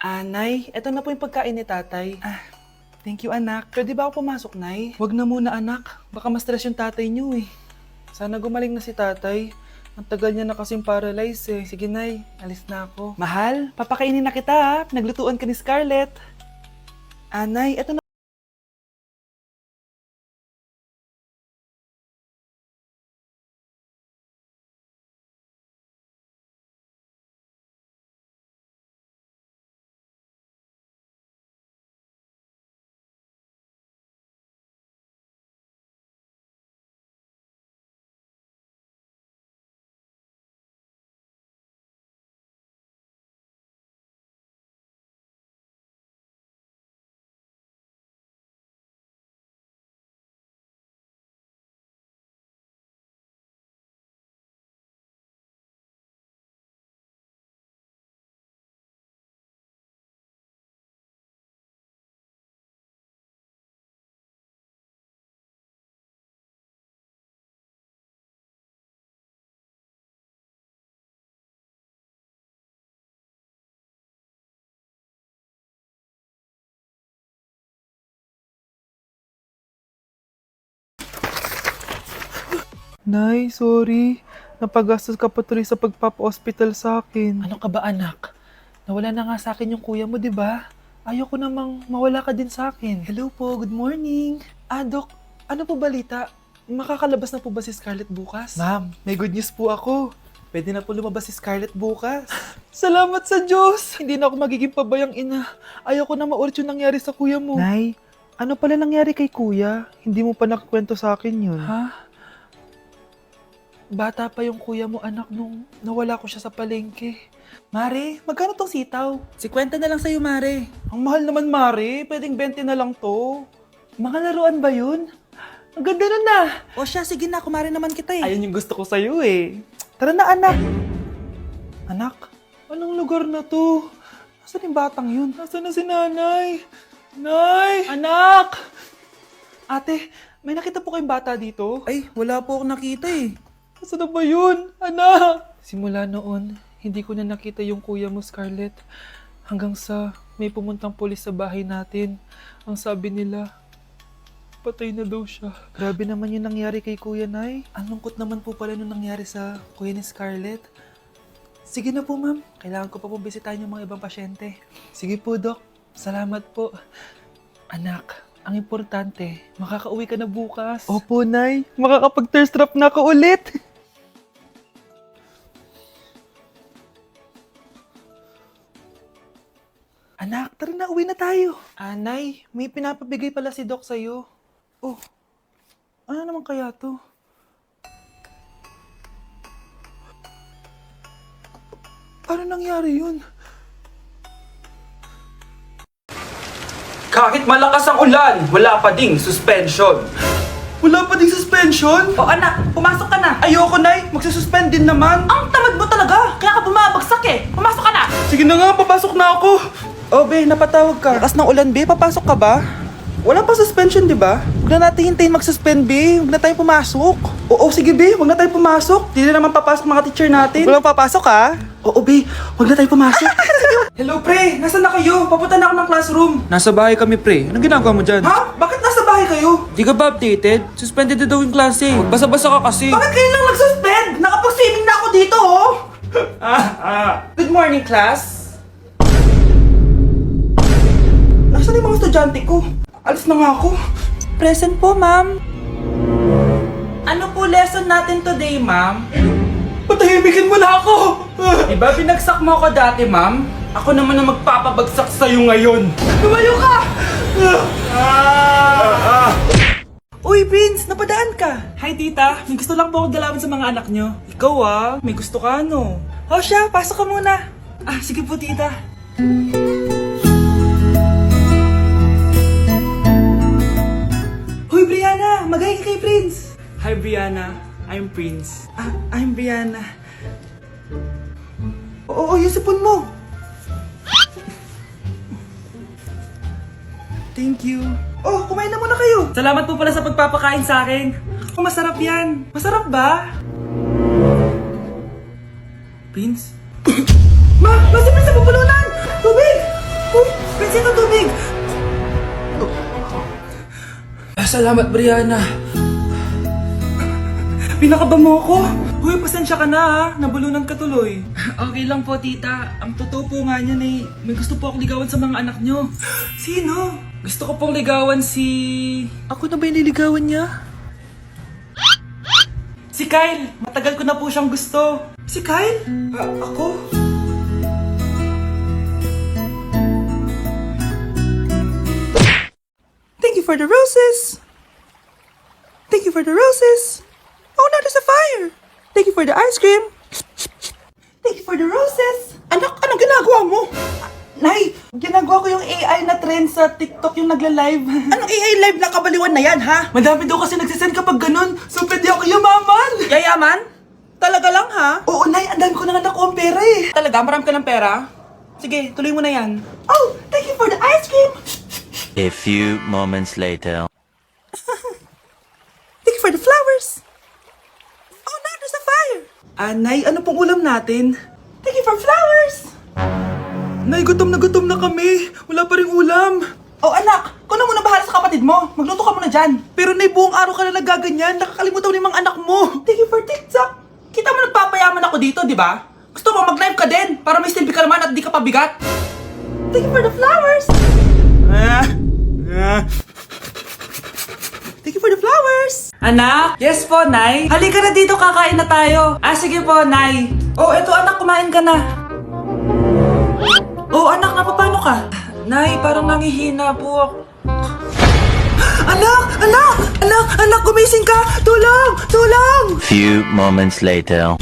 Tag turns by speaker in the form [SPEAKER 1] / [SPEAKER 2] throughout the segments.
[SPEAKER 1] Nay, eto na po yung pagkain ni tatay. Thank you, anak. Pwede ba ako pumasok, Nay? Wag na muna, anak. Baka ma-stress yung tatay niyo eh. Sana gumaling na si tatay. Ang tagal niya na kasing paralyzed eh. Sige, Nay. Alis na ako. Mahal, papakainin na kita ha. Naglutuan ka ni Scarlett. Nay, eto na. Nay, sorry. Napagastos ka pa tuloy sa pagpapa-hospital sa akin. Ano ka ba, anak? Nawala na nga sa akin yung kuya mo, di ba? Ayoko namang mawala ka din sa akin. Hello po, good morning. Dok, ano po balita? Makakalabas na po ba si Scarlett bukas? Ma'am, may good news po ako. Pwede na po lumabas si Scarlett bukas. Salamat sa Diyos! Hindi na ako magiging pabayang ina. Ayoko na maulit yung nangyari sa kuya mo. Nay, ano pala nangyari kay kuya? Hindi mo pa nakakwento sa akin yun. Ha? Bata pa yung kuya mo, anak, nung nawala ko siya sa palengke. Mare, magkano tong sitaw? 50 na lang sa'yo, Mare. Ang mahal naman, Mare. Pwedeng 20 na lang to. Mga laruan ba yun? Ang ganda nun na. O siya, sige na, kumare naman kita eh. Ayun yung gusto ko sa'yo eh. Tara na, anak. Anak, anong lugar na to? Nasaan yung batang yun? Nasaan na si nanay? Nay! Anak! Ate, may nakita po kayong bata dito? Ay, wala po akong nakita eh. Nasaan na ba yun? Anak! Simula noon, hindi ko na nakita yung kuya mo, Scarlett. Hanggang sa may pumuntang pulis sa bahay natin. Ang sabi nila, patay na daw siya. Grabe naman yung nangyari kay Kuya Nay. Ang lungkot naman po pala nung nangyari sa kuya ni Scarlett. Sige na po, ma'am. Kailangan ko pa po bisitahin yung mga ibang pasyente. Sige po, Dok. Salamat po. Anak, ang importante, makakauwi ka na bukas. Opo, Nay. Makakapag-thirst trap na ako ulit. Anak, tara na, uwi na tayo. Nay, may pinapabigay pala si Doc sa'yo. Oh, ano naman kaya to? Paano nangyari yun?
[SPEAKER 2] Kahit malakas ang ulan, wala pa ding suspension.
[SPEAKER 1] Wala pa ding suspension?
[SPEAKER 2] O anak, pumasok ka na.
[SPEAKER 1] Ayoko, Nay. Magsususpend din naman.
[SPEAKER 2] Ang tamad mo talaga, kaya ka bumabagsak eh. Pumasok ka na.
[SPEAKER 1] Sige na nga, papasok na ako. Oh, be, napatawag ka. Lakas ng ulan, be. Papasok ka ba? Wala pa suspension, di ba? Huwag na natin hintayin mag-suspend, be. Huwag na tayo pumasok. Oo, sige, be. Huwag na tayo pumasok. Di na naman papasok mga teacher natin. Huwag na papasok, ha? Oo, be. Huwag na tayo pumasok. Hello, pre. Nasaan na kayo? Papunta na ako ng classroom.
[SPEAKER 2] Nasa bahay kami, pre. Anong ginagawa mo dyan?
[SPEAKER 1] Ha? Bakit nasa bahay kayo?
[SPEAKER 2] Di ka ba updated? Suspended na daw yung klase. Magbasa-basa ka kasi.
[SPEAKER 1] Bakit kayo lang nag-suspend? Nakapag-swimming na ako dito, oh. Good morning, class. Nasaan yung mga estudyante ko? Alis na nga ako.
[SPEAKER 2] Present po, ma'am. Ano po lesson natin today, ma'am?
[SPEAKER 1] Patahimikin mo na ako!
[SPEAKER 2] Diba binagsak mo ako dati, ma'am? Ako naman ang magpapabagsak sa'yo ngayon.
[SPEAKER 1] Lumayo ka! Uy, Prince! Napadaan ka! Hi, tita. May gusto lang po ako dalawin sa mga anak nyo. Ikaw may gusto ka, no? O siya, pasok ka muna. Sige po, tita. Hoy, Brianna! Magay ka kay Prince! Hi, Brianna. I'm Prince. I'm Brianna. Oo, yung sipon mo. Thank you. Oh, kumain na muna kayo. Salamat po pala sa pagpapakain sa akin. Oh, masarap yan. Masarap ba? Prince? Ma! Si Prince sa pupulunan! Tubig!
[SPEAKER 2] Uy! Prinsesa tubig! Salamat, Brianna. Pinakaba mo ako. Uy, pasensya ka na ha. Nabulunan ka tuloy. Okay lang po, tita. Ang totoo po nga niyan eh, may gusto po akong ligawan sa mga anak nyo. Sino? Gusto ko pong ligawan si...
[SPEAKER 1] Ako na ba yung niligawan niya?
[SPEAKER 2] Si Kyle. Matagal ko na po siyang gusto. Si Kyle? Ako?
[SPEAKER 1] Thank you for the roses! Thank you for the roses! Oh no, there's a fire! Thank you for the ice cream! Thank you for the roses! Anak, anong ginagawa mo?
[SPEAKER 2] Nay, ginagawa ko yung AI na trend sa TikTok yung nagla-live.
[SPEAKER 1] Anong AI live na kabaliwan na yan, ha?
[SPEAKER 2] Madami daw kasi nagsisend kapag ganun. So pwede ako yumaman.
[SPEAKER 1] Yayaman? Talaga lang, ha?
[SPEAKER 2] Oo, Nay, ang dami ko na nga nakuha ang pera eh.
[SPEAKER 1] Talaga, marami ka ng pera? Sige, tuloy mo na yan.
[SPEAKER 2] Oh, thank you for the ice cream.
[SPEAKER 3] A few moments later.
[SPEAKER 1] Thank you for the flowers! Oh no, there's a fire!
[SPEAKER 2] Nay, ano pong ulam natin?
[SPEAKER 1] Thank you for flowers!
[SPEAKER 2] Nay, gutom na kami. Wala pa rin ulam.
[SPEAKER 1] Oh anak, kung na muna bahala sa kapatid mo. Magluto ka muna dyan.
[SPEAKER 2] Pero Nay, buong araw ka na nagaganyan. Nakakalimutan mo yung mga anak mo.
[SPEAKER 1] Thank you for TikTok. Kita mo nagpapayaman ako dito, di ba? Gusto mo mag-live ka din para may silbi ka naman at di ka pabigat. Thank you for the flowers. Thank you for the flowers.
[SPEAKER 2] Anak? Yes po, Nay. Halika na dito, kakain na tayo. Sige po, Nay. Oh, eto anak, kumain ka na. Oh, anak, paano ka? Nay, parang nangihina po ako. Anak, gumising ka! Tulong!
[SPEAKER 3] Few moments later.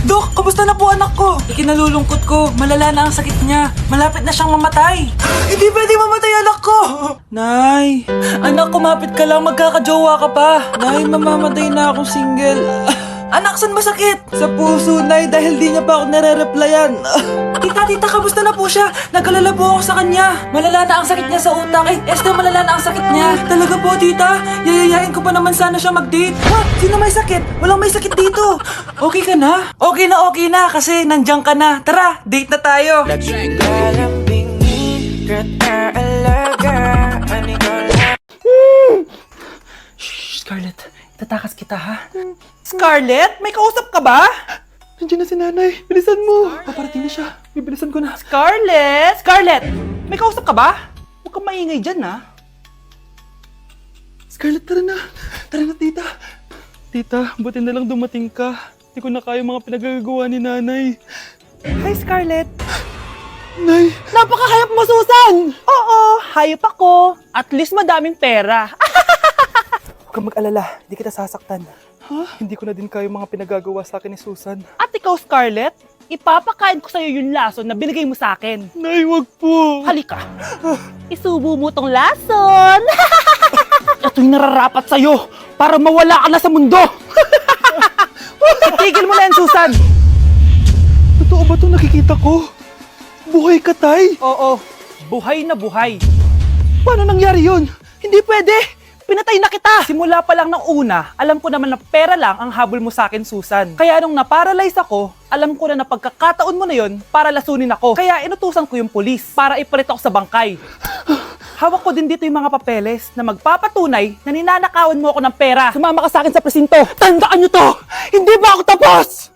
[SPEAKER 2] Dok, kamusta na po anak ko? Ikinalulungkot ko, malala na ang sakit niya. Malapit na siyang mamatay. Hindi pwede mamatay anak ko! Nay, anak, kumapit ka lang, magkakajowa ka pa. Nay, mamamatay na akong single. Anak, saan masakit? Sa puso, Nay, dahil di niya pa ako nare-replyan. Tita, kamusta na po siya? Nag-alala po ako sa kanya. Malala na ang sakit niya sa utak. Esther, malala na ang sakit niya. Talaga po, tita? Yayayain ko pa naman sana siya mag-date. Ha? Sino may sakit? Walang may sakit dito. Okay ka na? Okay na, kasi nandiyan ka na. Tara, date na tayo. Shh, Scarlett. Itatakas kita, ha?
[SPEAKER 1] Scarlett, may kausap ka ba?
[SPEAKER 2] Nandiyan na si nanay. Bilisan mo. Paparating na siya. Bibilisan ko na.
[SPEAKER 1] Scarlett, may kausap ka ba? Huwag kang maingay dyan, ha?
[SPEAKER 2] Scarlett, tara na. Tara na, tita. Tita, buti na lang dumating ka. Hindi ko na kaya mga pinagagawa ni nanay.
[SPEAKER 1] Hi, Scarlett.
[SPEAKER 2] Nay,
[SPEAKER 1] Napakahayap mo, Susan! Oo, hayop ako. At least madaming pera.
[SPEAKER 2] huwag kang mag-alala. Hindi kita sasaktan. Ha? Hindi ko na din kaya mga pinagagawa sa akin ni Susan.
[SPEAKER 1] At ikaw, Scarlett, ipapakain ko sa'yo yung lason na binigay mo sa akin.
[SPEAKER 2] Nay, wag po.
[SPEAKER 1] Halika. Isubo mo tong lason. Ito'y nararapat sa'yo para mawala ka na sa mundo. Itigil mo na yan, Susan.
[SPEAKER 2] Totoo ba itong nakikita ko? Buhay ka, Tay?
[SPEAKER 1] Oo, buhay na buhay.
[SPEAKER 2] Paano nangyari yun?
[SPEAKER 1] Hindi pwede. Pinatay na kita! Simula pa lang ng una, alam ko naman na pera lang ang habol mo sa akin, Susan. Kaya nung naparalyze ako, alam ko na pagkakataon mo na yon para lasunin ako. Kaya inutusan ko yung pulis para ipalit ako sa bangkay. Hawak ko din dito yung mga papeles na magpapatunay na ninanakawan mo ako ng pera. Sumama ka sa akin sa presinto. Tandaan nyo to! Hindi ba ako tapos?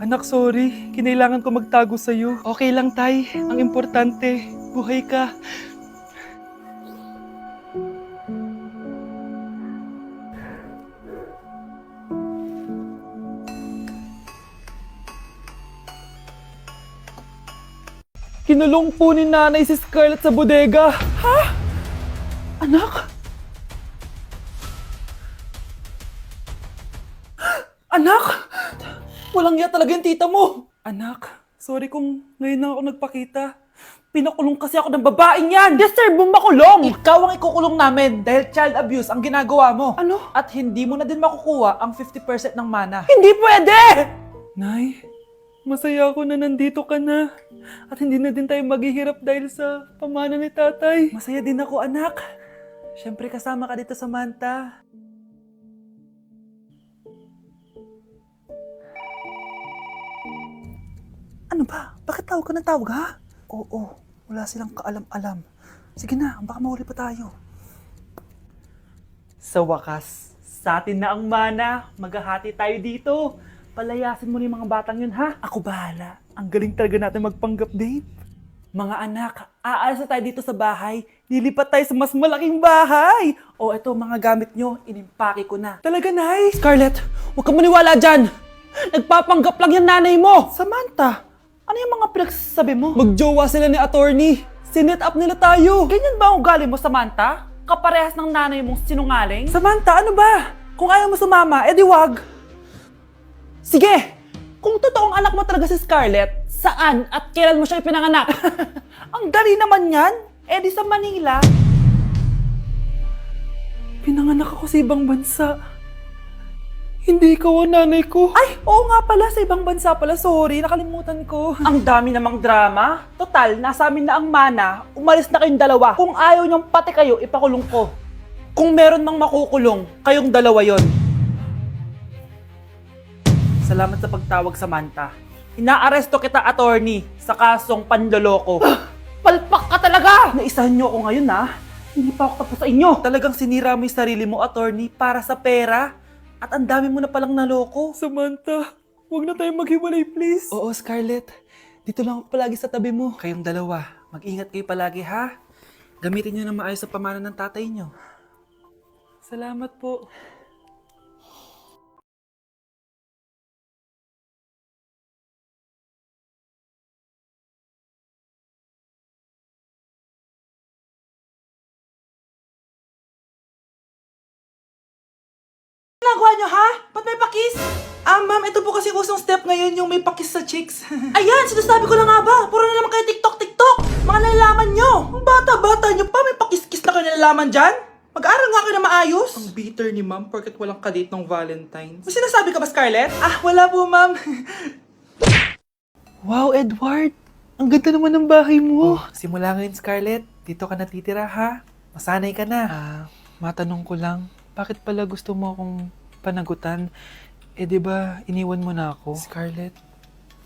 [SPEAKER 2] Anak, sorry. Kinailangan ko magtago sa'yo. Okay lang, Tay. Ang importante, buhay ka. Kinulong po ni nanay si Scarlett sa bodega. Ha? Anak? Anak? Walang iya talaga yung tita mo. Anak, sorry kung ngayon na ako nagpakita. Pinakulong kasi ako ng babaeng yan.
[SPEAKER 1] Deserve mong makulong! Ikaw ang ikukulong namin dahil child abuse ang ginagawa mo.
[SPEAKER 2] Ano?
[SPEAKER 1] At hindi mo na din makukuha ang 50% ng mana.
[SPEAKER 2] Hindi pwede! Nay, masaya ako na nandito ka na. At hindi na din tayo maghihirap dahil sa pamana ni tatay.
[SPEAKER 1] Masaya din ako, anak. Siyempre kasama ka dito sa Manta. Ano ba? Bakit tawag ka ng tawag, ha? Oo, Wala silang kaalam-alam. Sige na, baka mahuli pa tayo. Sa wakas, sa atin na ang mana. Maghahati tayo dito. Palayasin mo na yung mga batang yun, ha? Ako bahala. Ang galing talaga natin magpanggap, babe. Mga anak, aalis na tayo dito sa bahay. Lilipat tayo sa mas malaking bahay. O eto, mga gamit nyo, inimpake ko na. Talaga, Nay? Scarlett, huwag kang maniwala dyan. Nagpapanggap lang yung nanay mo. Samantha, ano yung mga pinagsasabi mo? Magjowa sila ni attorney. Sinet up nila tayo. Ganyan ba ang ugali mo, Samantha? Kaparehas ng nanay mong sinungaling? Samantha, ano ba? Kung ayaw mo sumama, edi wag. Sige, kung totoong anak mo talaga si Scarlett, saan at kailan mo siya ipinanganak? Ang dali naman yan. Eh di sa Manila. Pinanganak ako sa ibang bansa. Hindi ikaw ang nanay ko. Ay, oo nga pala, sa ibang bansa pala. Sorry, nakalimutan ko. Ang dami namang drama. Total, nasa amin na ang mana. Umalis na kayong dalawa. Kung ayaw niyong pati kayo, ipakulong ko. Kung meron mang makukulong, kayong dalawa yon. Salamat sa pagtawag, Samantha. Inaaresto kita, attorney, sa kasong panloloko. Palpak ka talaga! Naisahan niyo ako ngayon, ha? Hindi pa ako tapos sa inyo. Talagang sinira mo yung sarili mo, attorney, para sa pera. At ang dami mo na palang naloko. Samantha, huwag na tayong maghiwalay, please. Oo, Scarlett. Dito lang ako palagi sa tabi mo. Kayong dalawa, mag-ingat kayo palagi, ha? Gamitin niyo na maayos sa pamana ng tatay niyo. Salamat po. Ginagawa niyo, ha? Ba't may pakis? Ma'am, ito po kasi usong step ngayon yung may pakis sa chicks. Ayan, sinasabi ko na nga ba? Puro na naman kayo TikTok. Mga nalalaman niyo. Ang bata-bata niyo pa, may pakis-kis na kayo nalalaman dyan? Mag-aaral nga kayo na maayos. Ang bitter ni ma'am, porket walang kadate ng Valentine's. May sinasabi ka ba, Scarlett? Wala po, ma'am. Wow, Edward. Ang ganda naman ng bahay mo. Simula ngayon, Scarlett. Dito ka natitira, ha? Masanay ka na. Matanong ko lang, bakit pala gusto mo akong panagutan? Eh, di ba, iniwan mo na ako? Scarlett,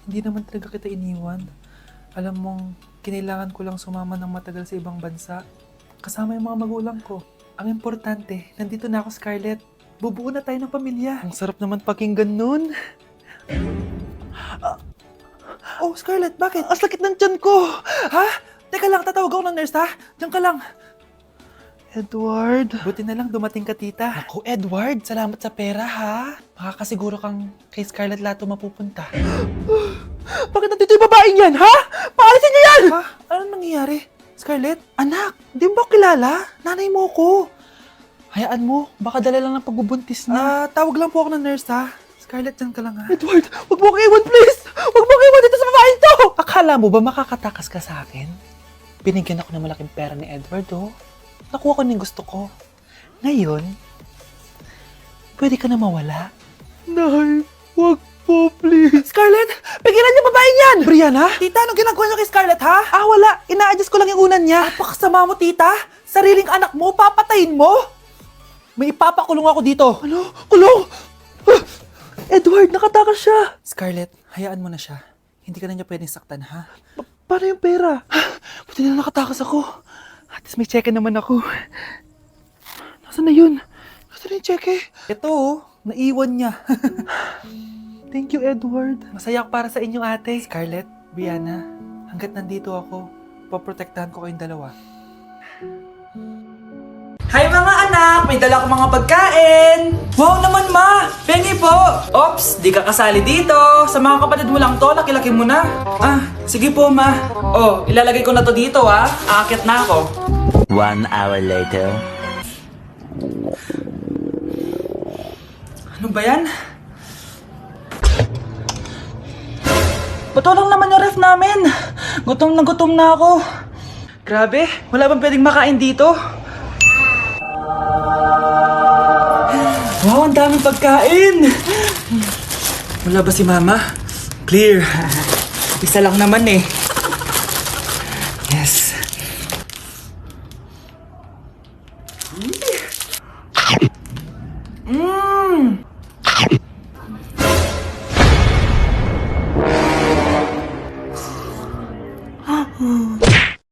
[SPEAKER 1] hindi naman talaga kita iniwan. Alam mong, kinailangan ko lang sumama ng matagal sa ibang bansa. Kasama yung mga magulang ko. Ang importante, nandito na ako, Scarlett. Bubuo na tayo ng pamilya. Ang sarap naman pakinggan nun. Oh, Scarlett, bakit? Ang sakit ng tiyan ko! Ha? Teka lang, tatawag ako ng nurse, ha? Diyan ka lang. Edward. Buti na lang dumating ka, tita. Ako, Edward, salamat sa pera, ha? Makakasiguro kang kay Scarlett Lato mapupunta. Bakit nandito yung babaeng yan, ha? Paalisin niyo yan! Ha? Anong nangyayari? Scarlett? Anak, di mo ba kilala? Nanay mo ko. Hayaan mo, baka dala lang ng pagbubuntis niya. Tawag lang po ako ng nurse, ha? Scarlett, dyan ka lang, ha? Edward, wag mo akong iwan, please! Wag mo akong iwan dito sa babaeng to! Akala mo ba makakatakas ka sa akin? Binigyan ako ng malaking pera ni Edward, oh. Nakuha ko ng gusto ko. Ngayon, pwede ka na mawala. Nay, wag po, please. Scarlett, pigilan niyo babae niyan! Brianna? Tita, anong ginagawa niyo kay Scarlett, ha? Wala. Ina-adjust ko lang yung unan niya. Napakasama mo, tita. Sariling anak mo, papatayin mo? May ipapakulong ako dito. Ano? Kulong? Edward, nakatakas siya. Scarlett, hayaan mo na siya. Hindi ka na niya pwedeng saktan, ha? Paano yung pera? Buti na nakatakas ako. At least may cheque naman ako. Nasaan na yun? Nasaan na yung cheque? Ito, naiwan niya. Thank you, Edward. Masaya ako para sa inyo, ate. Scarlett, Brianna, hanggat nandito ako, poprotektahan ko kayong dalawa.
[SPEAKER 2] Hi mga anak! May dala ko mga pagkain! Wow naman ma! Pengi po! Ops, di ka kasali dito. Sa mga kapatid mo lang to, laki-laki mo na. Sige po ma. Oh, ilalagay ko na to dito Aakyat na ako.
[SPEAKER 3] 1 hour later.
[SPEAKER 2] Ano ba yan? Bato lang naman yung ref namin. Gutom na ako. Grabe, wala bang pwedeng makain dito? Wow, ang daming pagkain! Wala ba si Mama? Clear. Isa lang naman